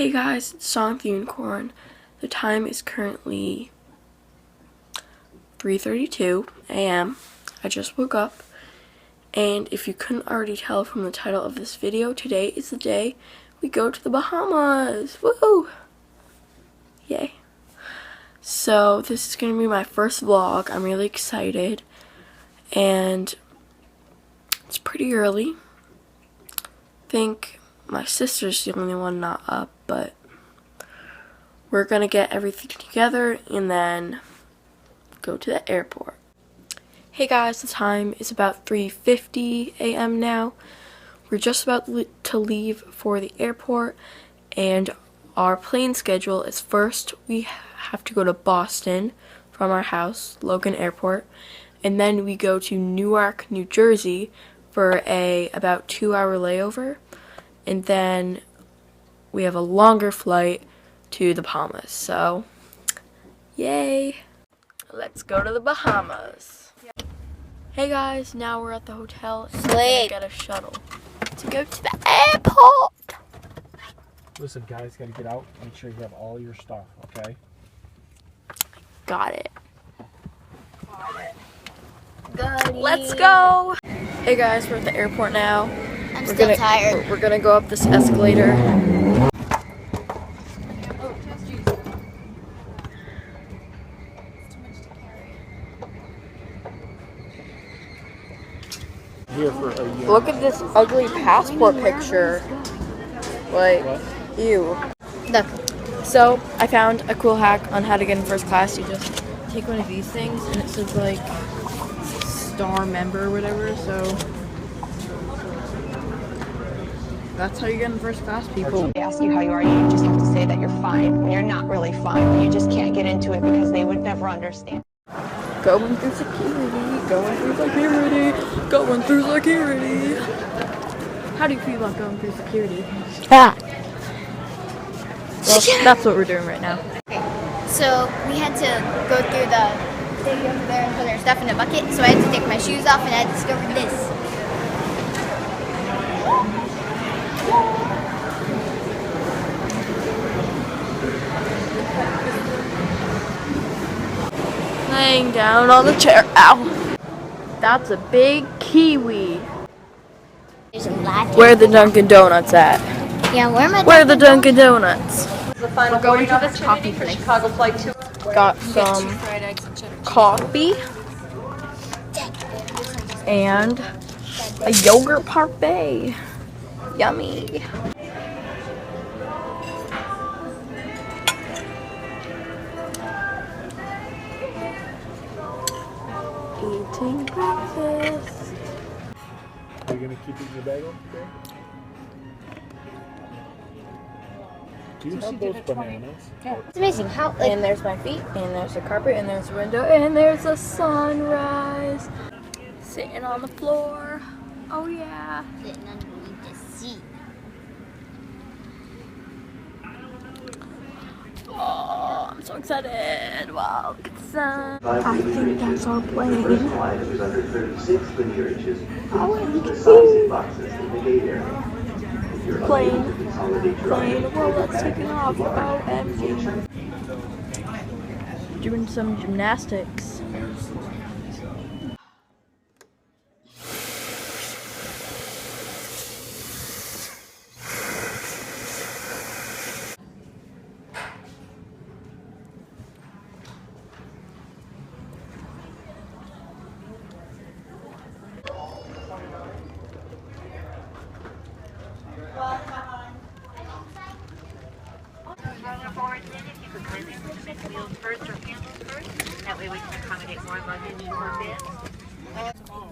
Hey guys, it's Sonic the Unicorn. The time is currently 3:32 a.m. I just woke up, and if you couldn't already tell from the title of this video, today is the day we go to the Bahamas. Woo! Yay. So this is going to be my first vlog. I'm really excited, and it's pretty early. I think my sister's the only one not up, but we're gonna get everything together and then go to the airport. Hey guys, the time is about 3:50 a.m. now. We're just about to leave for the airport, and our plane schedule is first we have to go to Boston from our house, Logan Airport, and then we go to Newark, New Jersey for a about 2-hour layover. And then we have a longer flight to the Bahamas. So, yay! Let's go to the Bahamas. Hey guys, now we're at the hotel and we're gonna get a shuttle to go to the airport. Listen, guys, gotta get out. Make sure you have all your stuff, okay? Got it. Got it. Let's go! Hey guys, we're at the airport now. I'm still tired. We're gonna go up this escalator. Here for a year. Look at this ugly passport picture. Like, ew. Look. So, I found a cool hack on how to get in first class. You just take one of these things and it says like star member or whatever, so that's how you get in first class, people. They ask you how you are, you just have to say that you're fine when you're not really fine. You just can't get into it because they would never understand. Going through security, going through security, going through security. How do you feel about going through security? Ah. Well, that's what we're doing right now. So we had to go through the thing over there and put our stuff in a bucket. So I had to take my shoes off and I discovered this. Laying down on the chair. Ow! That's a big kiwi. There's a lot. Where are the Dunkin' Donuts at? Yeah, Where are the Dunkin' Donuts? We're going to this coffee place. Chicago flight 2. Got some coffee and a yogurt parfait. Yummy. Eating breakfast. Are you gonna keep it in your bag today? Do you have those bananas? Yeah. It's amazing how And there's my feet, and there's a carpet, and there's a window, and there's a sunrise. Sitting on the floor. Oh yeah. sitting underneath the seat. Oh, I'm so excited. Wow, look at the sun. I think that's our plane. Oh, you can see. Plane. Well, let's take it off. OMG. Doing some gymnastics.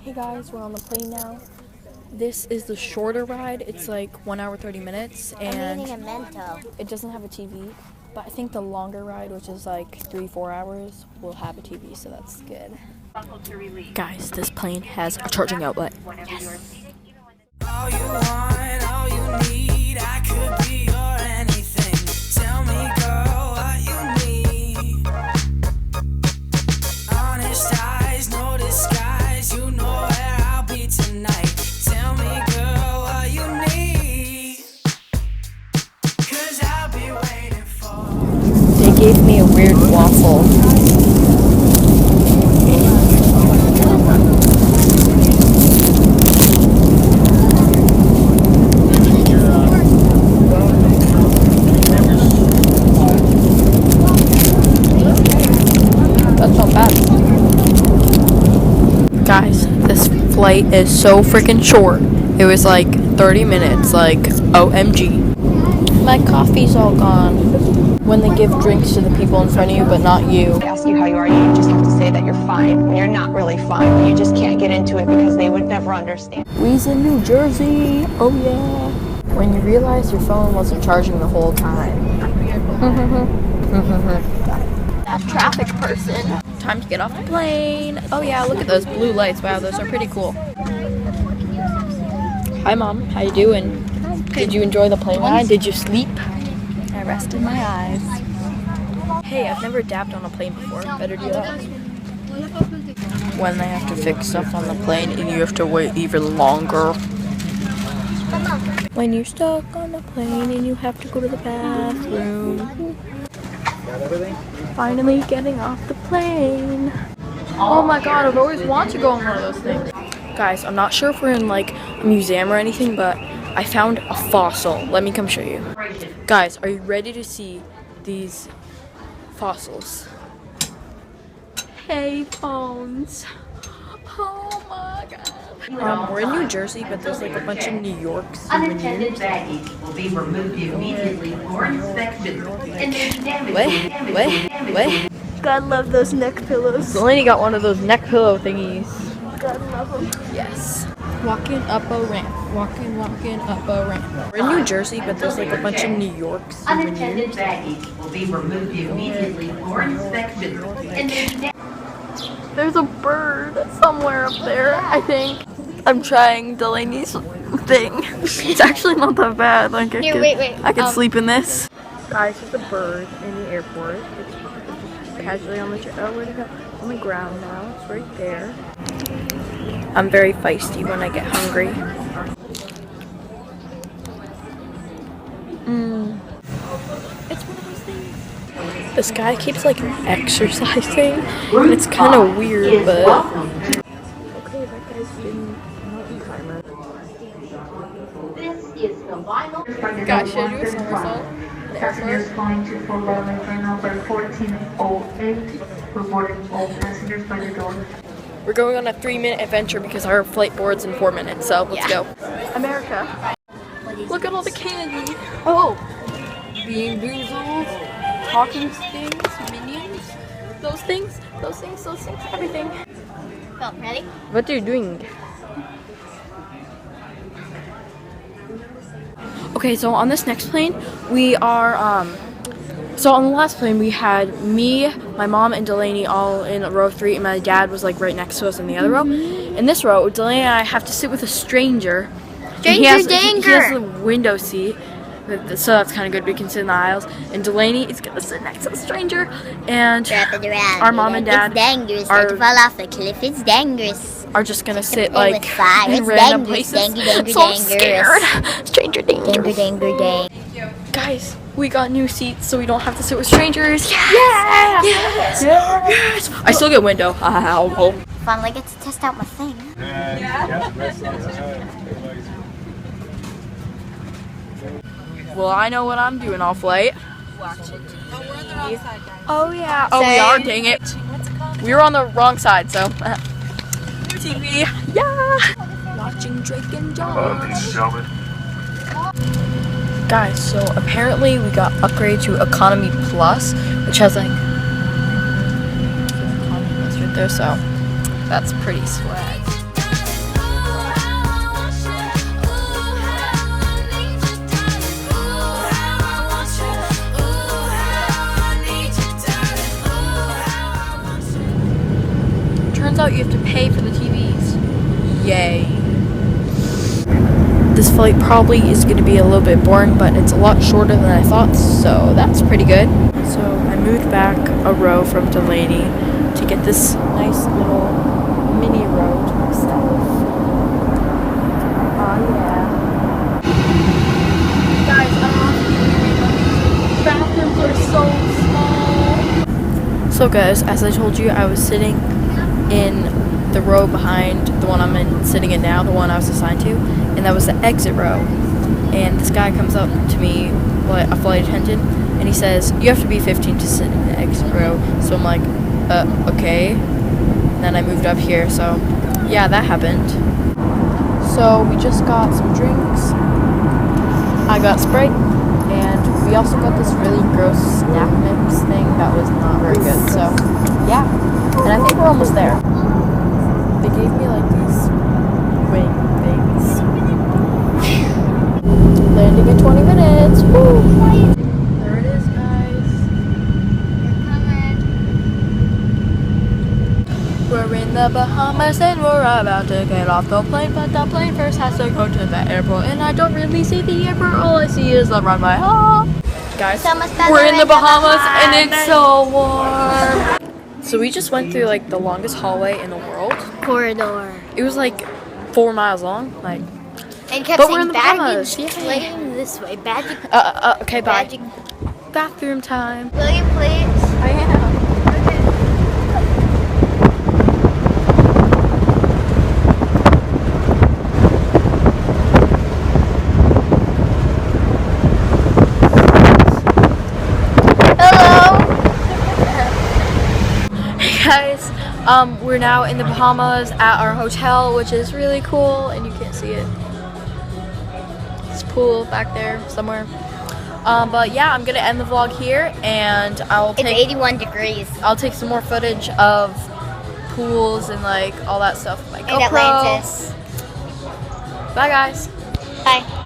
Hey guys, we're on the plane now. This is the shorter ride. It's like 1 hour 30 minutes, and I'm eating a Mento. it doesn't have a TV. But I think the longer ride, which is like 3-4 hours, will have a TV, so that's good. Guys, this plane has a charging outlet. Yes. All you want, all you need, I could be your anything. Tell me, girl, what you need. Honest eyes, no disguise, you know where I'll be tonight. Tell me, girl, what you need. 'Cause I'll be not bad. Guys, this flight is so freaking short. It was like 30 minutes, like OMG. My coffee's all gone. When they give drinks to the people in front of you, but not you. They ask you how you are, you just have to say that you're fine when you're not really fine. You just can't get into it because they would never understand. We's in New Jersey. Oh yeah. When you realize your phone wasn't charging the whole time. That traffic person. Time to get off the plane. Oh yeah, look at those blue lights. Wow, those are pretty cool. Hi Mom, how you doing? Did you enjoy the plane ride? Did you sleep? I rested my eyes. Hey, I've never dabbed on a plane before. Better do that. When they have to fix stuff on the plane and you have to wait even longer. When you're stuck on the plane and you have to go to the bathroom. Got everything? Finally getting off the plane. Oh my god, I've always wanted to go on one of those things. Guys, I'm not sure if we're in like a museum or anything, but I found a fossil. Let me come show you. Guys, are you ready to see these fossils? Hey phones. Oh my god. We're in New Jersey, but there's like a bunch of New York Unattended baggage will be removed immediately for inspection. And if damage Wait. God love those neck pillows. Delaney got one of those neck pillow thingies. God love them. Yes. Walking up a ramp. Walking up a ramp. We're in New Jersey, but there's like a bunch of New York unattended baggage will be removed immediately for inspection. And if There's a bird somewhere up there, I think. I'm trying Delaney's thing. It's actually not that bad. Like I could sleep in this. Guys, there's a bird in the airport. It's casually on the where'd it go? On the ground now. It's right there. I'm very feisty when I get hungry. It's one of those things. This guy keeps like exercising, and it's kind of weird, but okay, that guy's doing mountain climber. this is the final. Guys, should I do a somersault? Passengers flying to Fort Lauderdale number 1408, reporting all passengers by the door. We're going on a 3-minute adventure because our flight board's in 4 minutes, so let's go. America. Look at all the candy. Oh, Bean Boozled, talking things, minions, those things, everything. Phil, ready? What are you doing? Okay, so on this next plane, we are, so on the last plane, we had me, my mom, and Delaney all in row 3, and my dad was like right next to us in the other row. In this row, Delaney and I have to sit with a stranger. He has the window seat, so that's kind of good. We can sit in the aisles. And Delaney is gonna sit next to the stranger. And our mom and dad It's dangerous not to fall off the cliff. It's dangerous. are just gonna sit play like with fire. in It's random dangerous, places. dangerous, So I'm scared. Stranger danger. Danger. Guys, we got new seats, so we don't have to sit with strangers. Yes! I still get window. Finally get to test out my thing. Well, I know what I'm doing all flight. Watch it. Oh, we're on the wrong side, guys. Oh yeah. Oh, we are. Dang it. We were on the wrong side, so. TV. Yeah. Watching Drake and Josh. Guys, so apparently we got upgraded to Economy Plus, which has like Economy Plus right there, so that's pretty swag. Turns out you have to pay for the TVs. Yay. This flight probably is going to be a little bit boring, but it's a lot shorter than I thought, so that's pretty good. So I moved back a row from Delaney to get this nice little mini row to myself. Oh yeah. Guys, I don't know if you can read, but these bathrooms are so small. So guys, as I told you, I was sitting in the row behind the one I'm sitting in now, the one I was assigned to, and that was the exit row. And this guy comes up to me, a flight attendant, and he says, "You have to be 15 to sit in the exit row." So I'm like, okay. And then I moved up here, so yeah, that happened. So we just got some drinks. I got Sprite, and we also got this really gross snack mix thing that was not very good. So yeah, and I think we're almost there. They gave me like these wing things. Landing in 20 minutes. Woo! There it is, guys. We're in the Bahamas and we're about to get off the plane, but the plane first has to go to the airport, and I don't really see the airport. All I see is the runway. Oh. Guys, we're in the Bahamas and it's so warm. So we just went through like the longest hallway in the world. Corridor. It was like 4 miles long, like. And kept But we're in saying the Bahamas. baggage claim this way. Baggage. Okay, bye. Baggage. Bathroom time. William, please. I am. Guys, we're now in the Bahamas at our hotel, which is really cool, and you can't see it. It's a pool back there somewhere. But yeah, I'm gonna end the vlog here, and It's 81 degrees. I'll take some more footage of pools and like all that stuff. Like And Atlantis. Bye, guys. Bye.